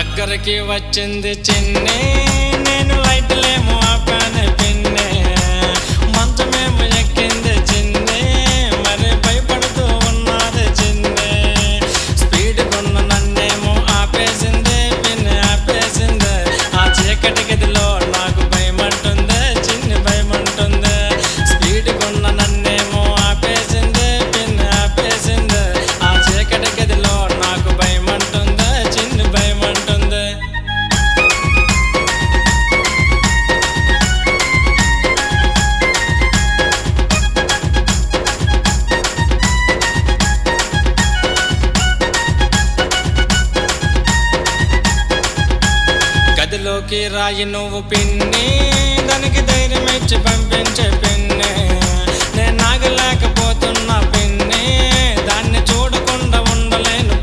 దగ్గరికి వచ్చింది చిన్ని, నేను లైట్లేమో ఆపాను పిన్ని. మంచమేమో ఎక్కింది చిన్ని, మరి భయపడుతూ ఉన్నది చిన్ని. స్పీడ్ కొన్న నన్నేమో ఆపేసింది పిన్ని, ఆపేసింది. ఆ చీకటి గదిలో నాకు భయమంటుంది చిన్ని, భయమంటుంది. స్పీడ్ కొన్న నన్నేమో ఆపేసింది పిన్ని, ఆపేసింది. ఆ చీకటి గదిలో నాకు భయమంటుంది చిన్ని, భయమంటుంది. గదిలోకి రాయి నువ్వు పిన్ని, దానికి ధైర్యం ఇచ్చి పంపించే పిన్ని. నేను నాగలేకపోతున్నా పిన్ని, దాన్ని చూడకుండా ఉండలేను